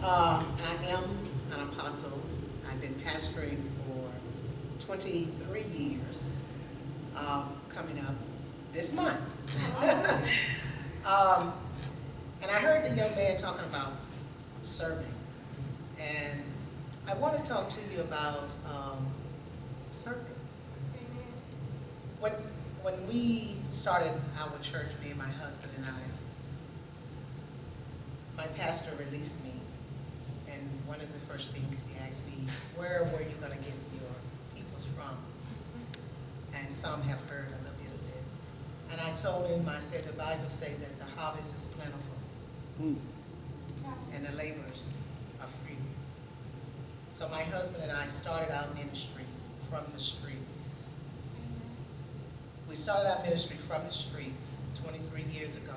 I am an apostle. I've been pastoring for 23 years, coming up this month. um, and I heard the young man talking about serving. And I want to talk to you about serving. When we started our church, me and my husband and I, my pastor released me, and one of the first things he asked me, where were you going to get your peoples from? And some have heard a little bit of this. And I told him, I said, the Bible says that the harvest is plentiful, and the laborers are few. So my husband and I started our ministry from the streets. We started our ministry from the streets 23 years ago,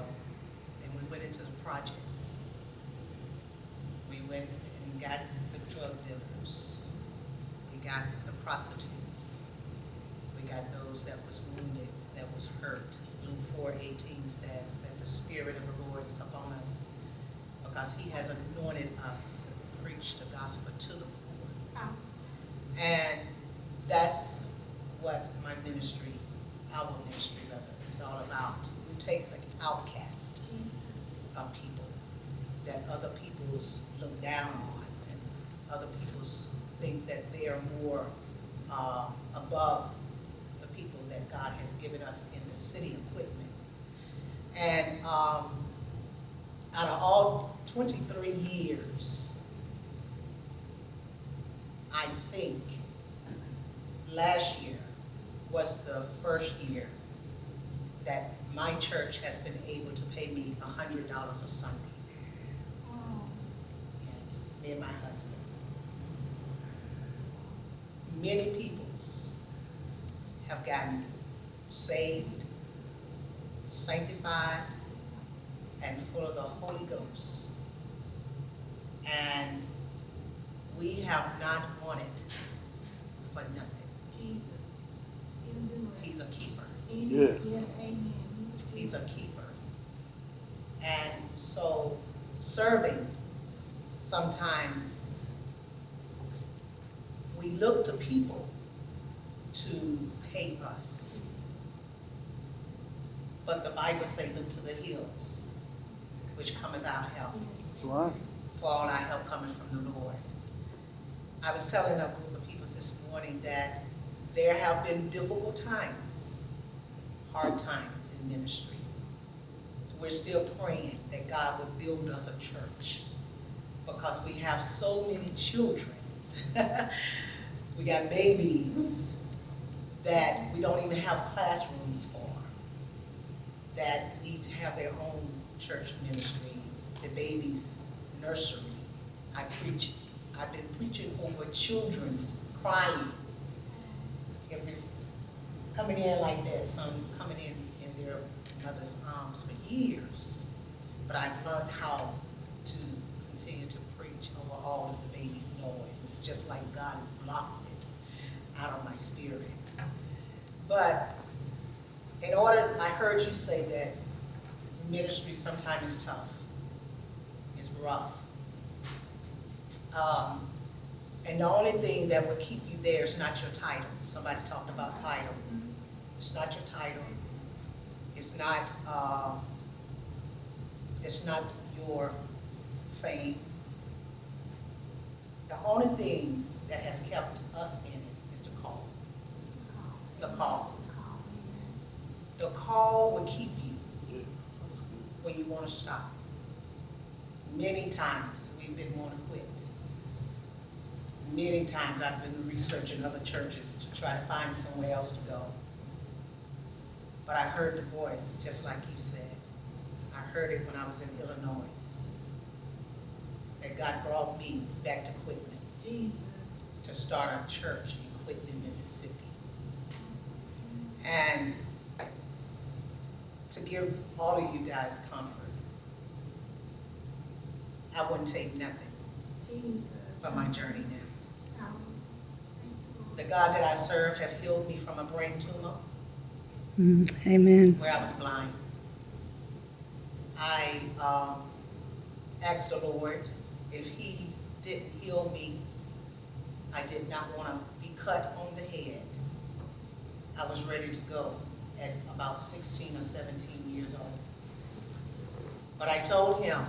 and we went into the projects. We went and got the drug dealers. We got the prostitutes. We got those that was wounded, that was hurt. Luke 4:18 says that the Spirit of the Lord is upon us because he has anointed us to preach the gospel to the poor. And that's what my ministry, our ministry rather, is all about. We take the outcast of people that other peoples look down on, and other peoples think that they are more above the people that God has given us in the city equipment. And out of all 23 years, I think last year was the first year that my church has been able to pay me $100 a Sunday. Yes, me and my husband. Many peoples have gotten saved, sanctified, and full of the Holy Ghost. And we have not wanted for nothing. He's a keeper. Yes. He's a keeper. And so serving, sometimes we look to people to pay us. But the Bible says, look to the hills, which cometh our help. That's right. For all our help cometh from the Lord. I was telling a group of people this morning that there have been difficult times, hard times in ministry. We're still praying that God would build us a church because we have so many children. We got babies that we don't even have classrooms for, that need to have their own church ministry, the babies' nursery. I've been preaching over children's crying. Coming in like that, some coming in their mother's arms for years. But I've learned how to continue to preach over all of the baby's noise. It's just like God has blocked it out of my spirit. But I heard you say that ministry sometimes is tough, it's rough. And the only thing that will keep you there is not your title. Somebody talked about title. It's not your title. It's not your fame. The only thing that has kept us in it is the call. The call. The call will keep you when you want to stop. Many times we've been want to quit. Many times I've been researching other churches to try to find somewhere else to go. But I heard the voice, just like you said. I heard it when I was in Illinois. That God brought me back to Quitman. Jesus. To start a church in Quitman, Mississippi. And to give all of you guys comfort, I wouldn't take nothing for my journey now. The God that I serve have healed me from a brain tumor. Amen. Where I was blind. I asked the Lord if he didn't heal me. I did not want to be cut on the head. I was ready to go at about 16 or 17 years old. But I told him,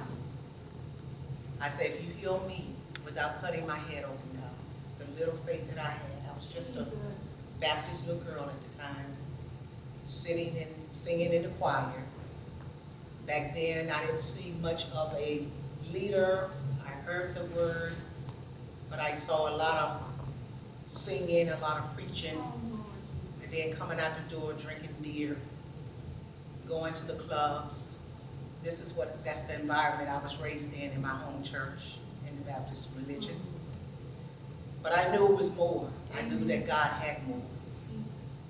I said, if you heal me without cutting my head open, God, the little faith that I had, I was just a Baptist little girl at the time, singing in the choir. Back then, I didn't see much of a leader. I heard the word, but I saw a lot of singing, a lot of preaching, and then coming out the door, drinking beer, going to the clubs. That's the environment I was raised in my home church, in the Baptist religion. But I knew it was more. I knew that God had more.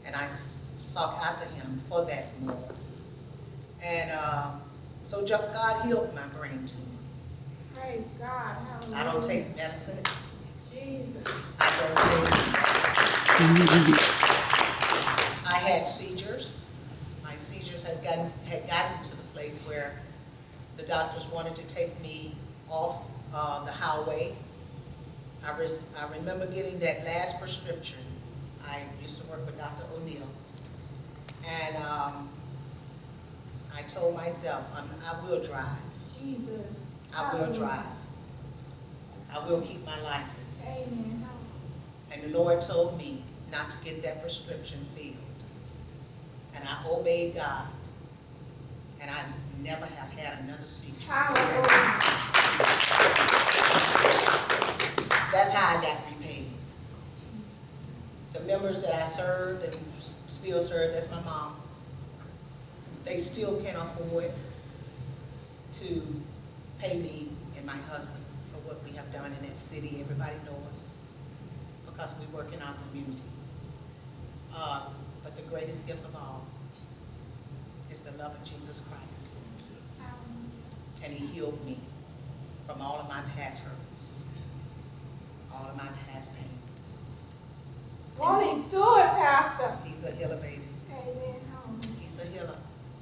And I sought after him for that more. And so God healed my brain tumor. Praise God. Hallelujah. I don't take medicine. Jesus. I had seizures. My seizures had gotten to the place where the doctors wanted to take me off the highway. I remember getting that last prescription. I used to work with Dr. O'Neill. And I told myself, I will drive. Jesus. I will drive. I will keep my license. Amen. And the Lord told me not to get that prescription filled. And I obeyed God. And I never have had another seizure. Hallelujah. That's how I got repaid. The members that I served and still serve, that's my mom, they still can't afford to pay me and my husband for what we have done in that city. Everybody knows us because we work in our community. But the greatest gift of all is the love of Jesus Christ. And he healed me from all of my past hurts, all of my past pains. Won't he do it, Pastor? He's a healer, baby. Amen. He's a healer.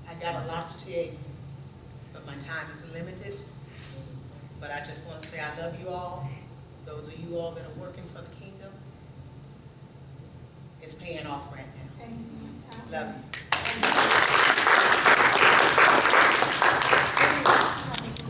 I got a lot to tell you, but my time is limited. But I just want to say I love you all. Those of you all that are working for the kingdom, it's paying off right now. Amen. Love you.